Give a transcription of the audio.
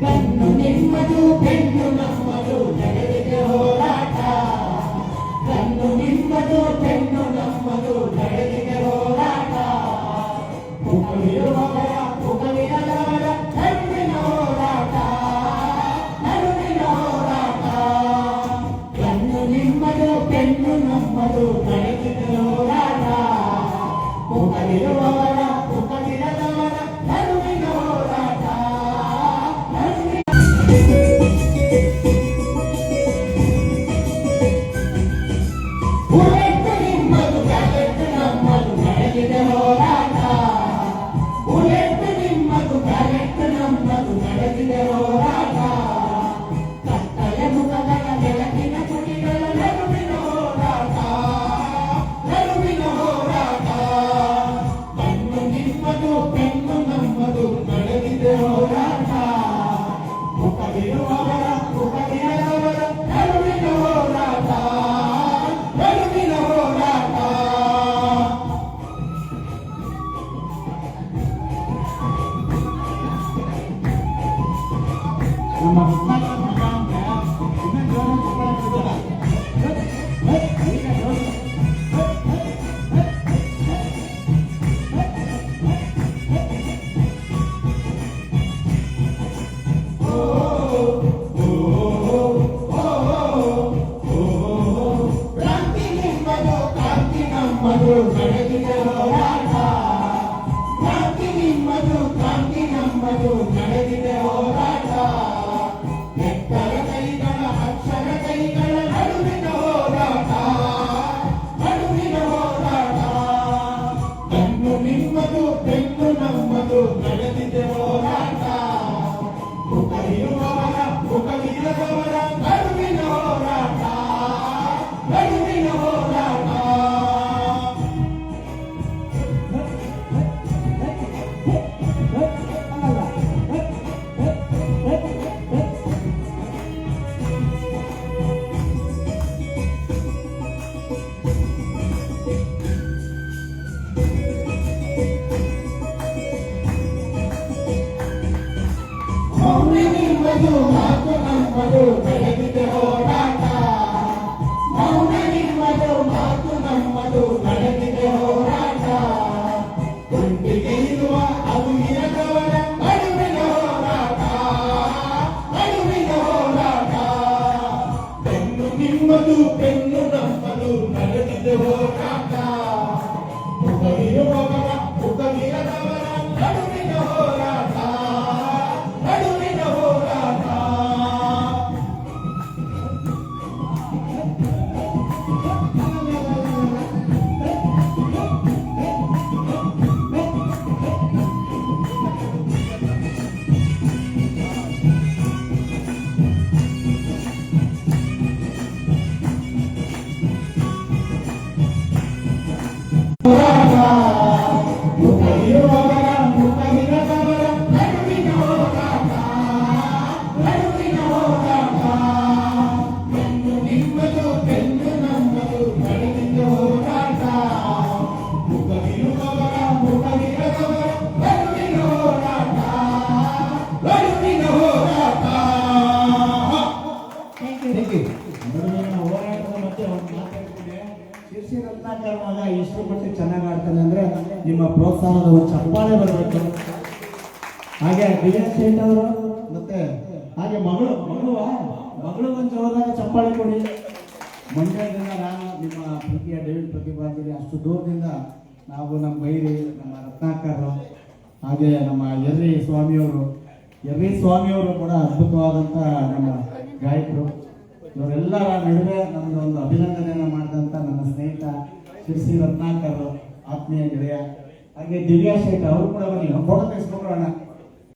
ಗಂಡು ನಿಮ್ಮದು ಹೆಣ್ಣು ನಮ್ಮದು ನಡೆದಿದೆ ಹೋರಾಟ. ಗಂಡು ನಿಮ್ಮದು ಹೆಣ್ಣು ನಮ್ಮದು ನಡೆದಿದೆ ಹೋರಾಟ. ಪುಕವಿರುವವರ ಪುಕವಿರದವರ ನಡುವಿನ ಹೋರಾಟ. ನಡುವಿನ ಹೋರಾಟ. ಗಂಡು ನಿಮ್ಮದು ಹೆಣ್ಣು ನಮ್ಮದು ನಡೆದಿದೆ ಹೋರಾಟ. ಪುಕವಿರುವವರ ಪುಕವಿರದವರ ನಡುವಿನ ಹೋರಾಟ. ಬುಲೆಟ್ ನಿಮ್ಮದು ಬ್ಯಾಲೆಟ್ ನಮ್ಮದು ನಡೆದಿದೆ ಹೋರಾಟ. ಬುಲೆಟ್ ನಿಮ್ಮದು ಬ್ಯಾಲೆಟ್ ನಮ್ಮದು ನಡೆದಿದೆ ಹೋರಾಟ. ಕತ್ತಲೆ ಮುಖಗಳ ಬೆಳಕಿನ ಕುಟಿಗಳ ನಡುವಿನ ಹೋರಾಟ. ನಡುವಿನ ಹೋರಾಟ. ಗಂಡು ನಿಮ್ಮದು ಹೆಣ್ಣು ನಮ್ಮದು ನಡೆದಿದೆ ಹೋರಾಟ. ಮುಖವಿರುವವರ ಮುಖವಿರದವರ ನಡುವಿನ ಹೋರಾಟ. ನಡುವಿನ ಹೋರಾಟ. ಕ್ರಾಂತಿ ನಿಮ್ಮದು ಕ್ರಾಂತಿ ನಮ್ಮದು ನಡೆದಿದೆ ಹೋರಾಟ. ಕ್ರಾಂತಿ ನಿಮ್ಮದು ಕ್ರಾಂತಿ ನಮ್ಮದು ನಡೆದಿದೆ ಹೋರಾಟ. ಎತ್ತರ ಕೈಗಳ ಅಕ್ಷರ ಕೈಗಳ ನಡುವಿನ ಹೋರಾಟ. ನಡುವಿನ ಹೋರಾಟ. ಗಂಡು ನಿಮ್ಮದು ಹೆಣ್ಣು ನಮ್ಮದು ನಡೆದಿದೆ ಹೋರಾಟ. ಮುಖವಿರುವವರ ಮುಖವಿರದವರ ನಡುವಿನ ಹೋರಾಟ. ನಡುವಿನ ಹೋರಾಟ. ಮೌನ ನಿಮ್ಮದು ಮಾತು ನಮ್ಮದು ನಡೆದಿದೆ ಹೋರಾಟ. ಮೌನ ನಿಮ್ಮದು ಮಾತು ನಮ್ಮದು ನಡೆದಿದೆ ಹೋರಾಟ. ಗುಂಡಿಗೆ ಇರುವ ಅದು ಇರದವರ ನಡುವಿನ ಹೋರಾಟ. ನಡುವಿನ ಹೋರಾಟ. ಬೆನ್ನು ನಿಮ್ಮದು ಬೆನ್ನು ನಮ್ಮದು ನಡೆದಿದೆ ಹೋರಾಟ. ಮುಖವಿರುವವರ ಮುಖವಿರದವರ ನಡುವಿನ ಹೋರಾಟ. ನಡುವಿನ ಹೋರಾಟ. ಮುಖವಿರುವವರ ಮುಖವಿರದವರ ನಡುವಿನ ಹೋರಾಟ. ನಡುವಿನ ಹೋರಾಟ. ಬೆನ್ನು ನಿಮ್ಮದು ಬೆನ್ನು ನಮ್ಮದು ನಡೆದಿದೆ ಹೋರಾಟ. ಮುಖವಿರುವವರ ಮುಖವಿರದವರ ನಡುವಿನ ಹೋರಾಟ. ನಡುವಿನ ಹೋರಾಟ. ನಡುವಿನ ಹೋರಾಟದ ಮಧ್ಯೆ ಒಂದು ಮಾತಾಡ್ತಿದೆ. ಶಿರ್ಸಿ ರತ್ನಾಕರ್ ಮಗ ಇಷ್ಟಪಟ್ಟು ಚೆನ್ನಾಗಿ ಆಡ್ತಾನೆ ಅಂದ್ರೆ ನಿಮ್ಮ ಪ್ರೋತ್ಸಾಹದ ಒಂದು ಚಪ್ಪಾಳೆ ಬರಬೇಕು. ಹಾಗೆ ದಿವ್ಯಾ ಶೇಟ್ ಅವರು ಮತ್ತೆ ಹಾಗೆ ಮಗಳು ಒಂದು ಜೋರಾದ ಚಪ್ಪಾಳೆ ಕೊಡಿ. ಮಂಡ್ಯದಿಂದ ನಾನು ನಿಮ್ಮ ಪ್ರೀತಿಯ ಡೇವಿಡ್ ಪ್ರತಿಭಾಂಜಲಿ ಅಷ್ಟು ದೂರದಿಂದ ನಾವು ನಮ್ಮ ಬೈರಿ ನಮ್ಮ ರತ್ನಾಕರ್ ಹಾಗೆ ನಮ್ಮ ಎರ್ರಿ ಸ್ವಾಮಿಯವರು ಕೂಡ ಅದ್ಭುತವಾದಂಥ ನಮ್ಮ ಗಾಯಕರು. ಇವರೆಲ್ಲರ ನಡುವೆ ನಮ್ಮದು ಒಂದು ಅಭಿನಂದನೆಯನ್ನು ಮಾಡಿದಂಥ ನನ್ನ ಸ್ನೇಹಿತ ಶಿರ್ಸಿ ರತ್ನಾಕರ್ ಆತ್ಮೀಯ ಗೆಳೆಯ. ಹಾಗೆ ದಿವ್ಯಾ ಶೇಟ್ ಅವರು ಕೂಡ ಬನ್ನಿ ಫೋಟೋ ತೆಗೆಸ್ಕೊಳ್ಳೋಣ.